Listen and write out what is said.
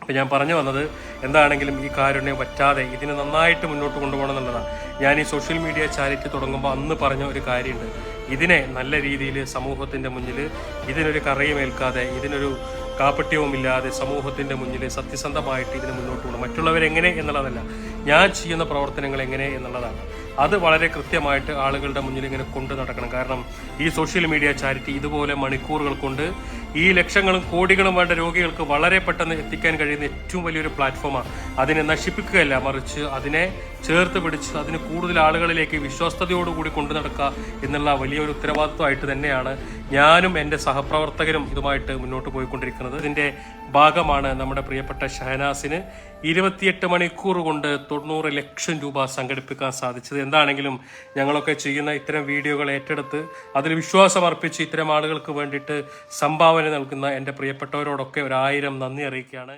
അപ്പോൾ ഞാൻ പറഞ്ഞു വന്നത് എന്താണെങ്കിലും ഈ കാരുണ്യം പറ്റാതെ ഇതിനെ നന്നായിട്ട് മുന്നോട്ട് കൊണ്ടുപോകണം എന്നുള്ളതാണ്. ഞാൻ ഈ സോഷ്യൽ മീഡിയ ചാരിറ്റി തുടങ്ങുമ്പോൾ അന്ന് പറഞ്ഞ ഒരു കാര്യമുണ്ട്. ഇതിനെ നല്ല രീതിയിൽ സമൂഹത്തിൻ്റെ മുന്നിൽ ഇതിനൊരു കറയുമേൽക്കാതെ ഇതിനൊരു കാപ്പട്യവുമില്ലാതെ സമൂഹത്തിൻ്റെ മുന്നിൽ സത്യസന്ധമായിട്ട് ഇതിന് മുന്നോട്ട് പോകണം. മറ്റുള്ളവരെങ്ങനെ എന്നുള്ളതല്ല, ഞാൻ ചെയ്യുന്ന പ്രവർത്തനങ്ങൾ എങ്ങനെ എന്നുള്ളതാണ്. അത് വളരെ കൃത്യമായിട്ട് ആളുകളുടെ മുന്നിൽ ഇങ്ങനെ കൊണ്ടു നടക്കണം. കാരണം ഈ സോഷ്യൽ മീഡിയ ചാരിറ്റി ഇതുപോലെ മണിക്കൂറുകൾ കൊണ്ട് ഈ ലക്ഷങ്ങളും കോടികളും വേണ്ട രോഗികൾക്ക് വളരെ പെട്ടെന്ന് എത്തിക്കാൻ കഴിയുന്ന ഏറ്റവും വലിയൊരു പ്ലാറ്റ്ഫോമാണ്. അതിനെ നശിപ്പിക്കുകയല്ല, മറിച്ച് അതിനെ ചേർത്ത് പിടിച്ച് അതിന് കൂടുതൽ ആളുകളിലേക്ക് വിശ്വസ്തയോടുകൂടി കൊണ്ടു നടക്കുക എന്നുള്ള വലിയൊരു ഉത്തരവാദിത്വമായിട്ട് തന്നെയാണ് ഞാനും എൻ്റെ സഹപ്രവർത്തകരും ഇതുമായിട്ട് മുന്നോട്ട് പോയിക്കൊണ്ടിരിക്കുന്നത്. ഇതിൻ്റെ ഭാഗമാണ് നമ്മുടെ പ്രിയപ്പെട്ട ഷഹനാസിന് 28 മണിക്കൂർ കൊണ്ട് 90 ലക്ഷം രൂപ സംഘടിപ്പിക്കാൻ സാധിച്ചത്. എന്താണെങ്കിലും ഞങ്ങളൊക്കെ ചെയ്യുന്ന ഇത്തരം വീഡിയോകൾ ഏറ്റെടുത്ത് അതിൽ വിശ്വാസം അർപ്പിച്ച് ഇത്തരം ആളുകൾക്ക് വേണ്ടിയിട്ട് സംഭാവന നൽകുന്ന എൻ്റെ പ്രിയപ്പെട്ടവരോടൊക്കെ 1000 നന്ദി അറിയിക്കുകയാണ്.